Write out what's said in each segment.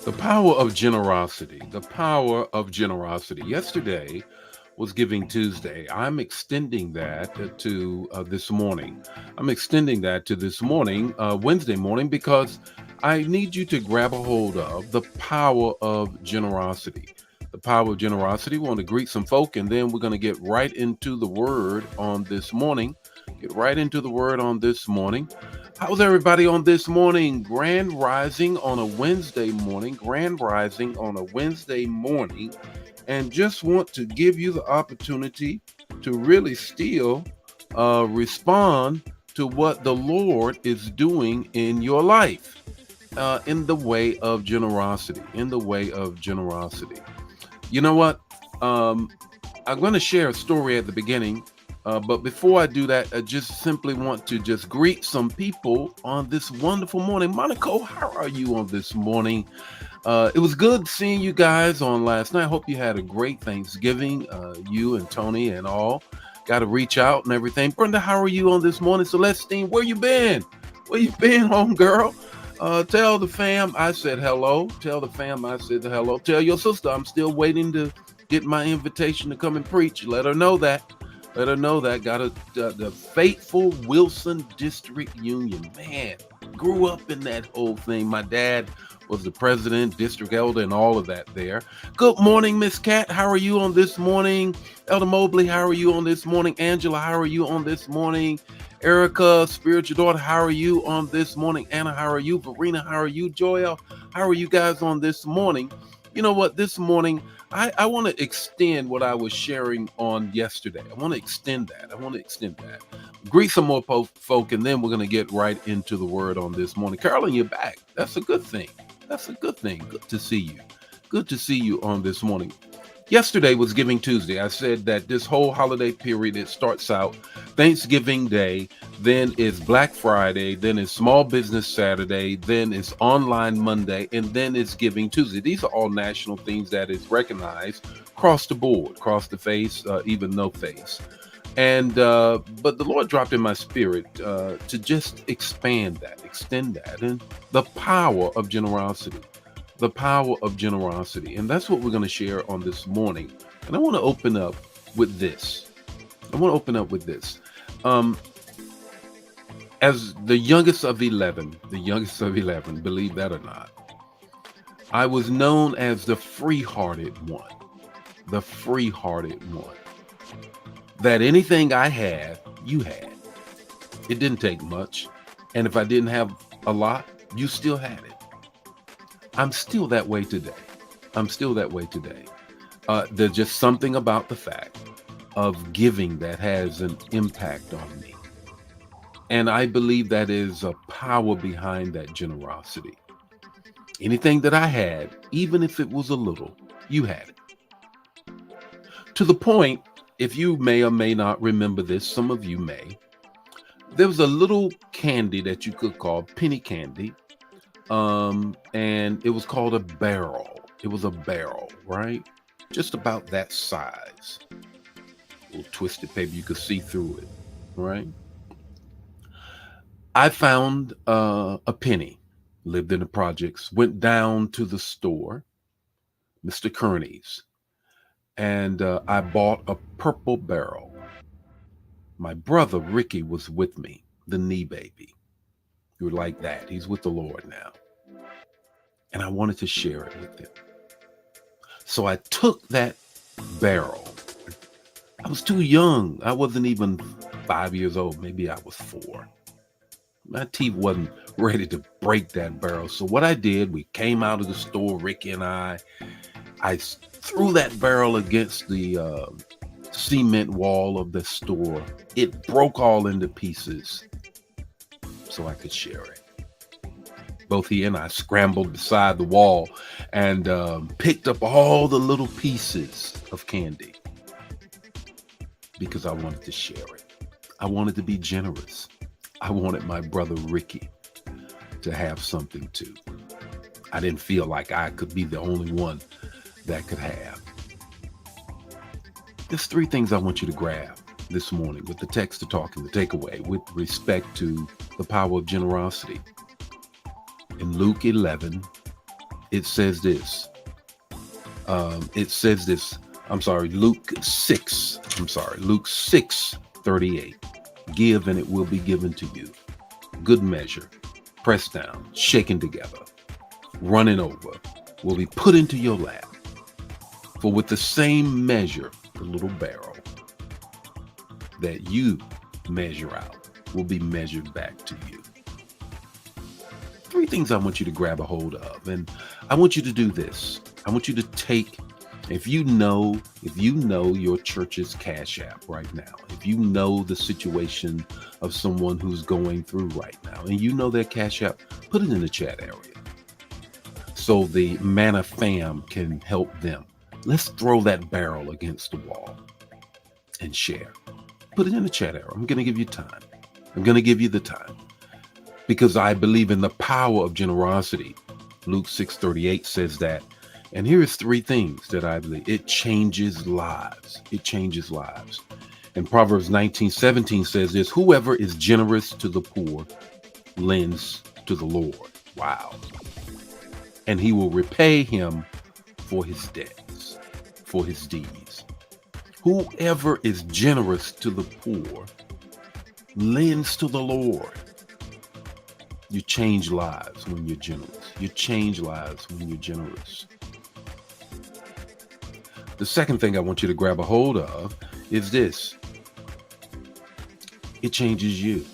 The power of generosity. The power of generosity. Yesterday was Giving Tuesday. I'm extending that to this morning. I'm extending that to this morning, Wednesday morning, because I need you to grab a hold of the power of generosity. The power of generosity. We want to greet some folk, and then we're going to get right into the word on this morning. Get right into the word on this morning. How's everybody on this morning? Grand Rising on a Wednesday morning. Grand Rising on a Wednesday morning. And just want to give you the opportunity to really still respond to what the Lord is doing in your life in the way of generosity. In the way of generosity. You know what? Um, I'm going to share a story at the beginning, but before I do that, I just simply want to just greet some people on this wonderful morning. Monaco, how are you on this morning? It was good seeing you guys on last night. Hope you had a great Thanksgiving, you and Tony and all. Got to reach out and everything. Brenda, how are you on this morning? Celestine, where you been? Where you been, home girl? Tell the fam I said hello. Tell the fam I said hello. Tell your sister I'm still waiting to get my invitation to come and preach. Let her know that. Let her know that. Got the faithful Wilson District Union. Man, grew up in that whole thing. My dad was the president, district elder, and all of that there. Good morning, Miss Cat. How are you on this morning? Elder Mobley, how are you on this morning? Angela, how are you on this morning? Erica, spiritual daughter, how are you on this morning? Anna, how are you? Verena, how are you? Joel, how are you guys on this morning? You know what? This morning, I want to extend what I was sharing on yesterday. I want to extend that. Greet some more folk, and then we're going to get right into the word on this morning. Carolyn, you're back. That's a good thing. That's a good thing. Good to see you. Good to see you on this morning. Yesterday was Giving Tuesday. I said that this whole holiday period, it starts out Thanksgiving Day, then it's Black Friday, then it's Small Business Saturday, then it's Online Monday, and then it's Giving Tuesday. These are all national themes that is recognized across the board, across the face, even no face. And but the Lord dropped in my spirit to just expand that, extend that, and the power of generosity, the power of generosity. And that's what we're going to share on this morning. And I want to open up with this. I want to open up with this. Um, as the youngest of 11, believe that or not, I was known as the free-hearted one, the free-hearted one. That anything I had, you had. It didn't take much. And if I didn't have a lot, you still had it. I'm still that way today. I'm still that way today. There's just something about the fact of giving that has an impact on me. And I believe that is a power behind that generosity. Anything that I had, even if it was a little, you had it. To the point, if you may or may not remember this, some of you may, there was a little candy that you could call penny candy. And it was called a barrel. It was a barrel, right? Just about that size. A little twisted paper, you could see through it, right? I found a penny, lived in the projects, went down to the store, Mr. Kearney's, and I bought a purple barrel. My brother Ricky was with me, the knee baby. You were like that. He's with the Lord now. And I wanted to share it with him. So I took that barrel. I was too young. I wasn't even 5 years old. Maybe I was 4. My teeth wasn't ready to break that barrel. So what I did, we came out of the store, Ricky and I threw that barrel against the cement wall of the store. It broke all into pieces so I could share it. Both he and I scrambled beside the wall and picked up all the little pieces of candy because I wanted to share it. I wanted to be generous. I wanted my brother Ricky to have something too. I didn't feel like I could be the only one that could have. There's 3 things I want you to grab this morning with the text to talk and the takeaway with respect to the power of generosity. In Luke 11, It says this. It says this. I'm sorry, Luke 6. I'm sorry, Luke 6:38. Give and it will be given to you. Good measure, pressed down, shaken together, running over, will be put into your lap. For with the same measure, the little barrel that you measure out will be measured back to you. Three things I want you to grab a hold of. And I want you to do this. I want you to take, if you know your church's Cash App right now, if you know the situation of someone who's going through right now, and you know their Cash App, put it in the chat area so the Manna fam can help them. Let's throw that barrel against the wall and share. Put it in the chat area. I'm going to give you time. I'm going to give you the time because I believe in the power of generosity. Luke 6:38 says that. And here is three things that I believe. It changes lives. It changes lives. And Proverbs 19:17 says this: whoever is generous to the poor lends to the Lord. Wow. And he will repay him for his debts, for his deeds. Whoever is generous to the poor lends to the Lord. You change lives when you're generous. You change lives when you're generous. The second thing I want you to grab a hold of is this. It changes you.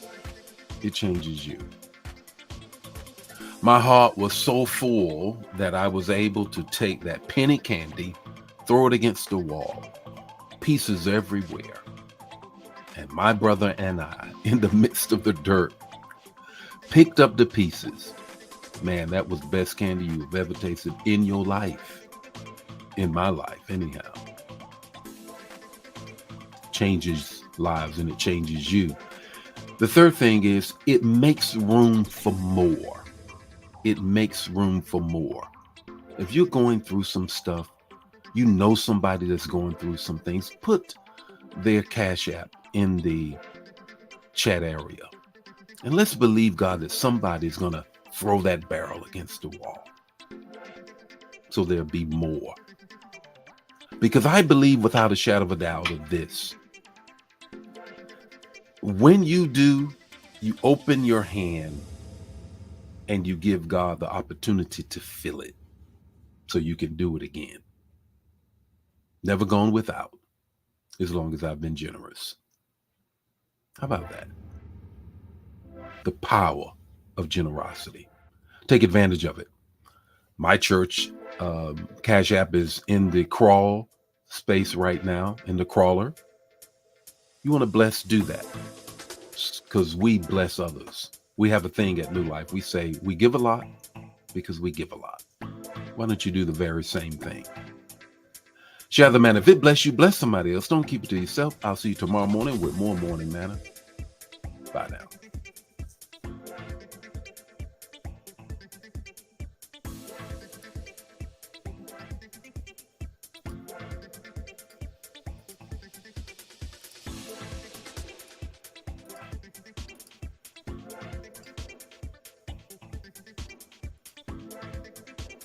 It changes you. My heart was so full that I was able to take that penny candy, throw it against the wall, pieces everywhere. And my brother and I, in the midst of the dirt, picked up the pieces. Man, that was the best candy you've ever tasted in your life. In my life, anyhow. Changes lives and it changes you. The third thing is it makes room for more. It makes room for more. If you're going through some stuff, you know somebody that's going through some things, put their Cash App in the chat area. And let's believe God that somebody's going to throw that barrel against the wall. So there'll be more. Because I believe without a shadow of a doubt of this. When you do, you open your hand and you give God the opportunity to fill it so you can do it again. Never gone without as long as I've been generous. How about that? The power of generosity. Take advantage of it. My church Cash App is in the crawl space right now, in the crawler. You want to bless, do that. Because we bless others. We have a thing at New Life. We say we give a lot because we give a lot. Why don't you do the very same thing? Share the manna. If it bless you, bless somebody else. Don't keep it to yourself. I'll see you tomorrow morning with more Morning Manna. Bye now.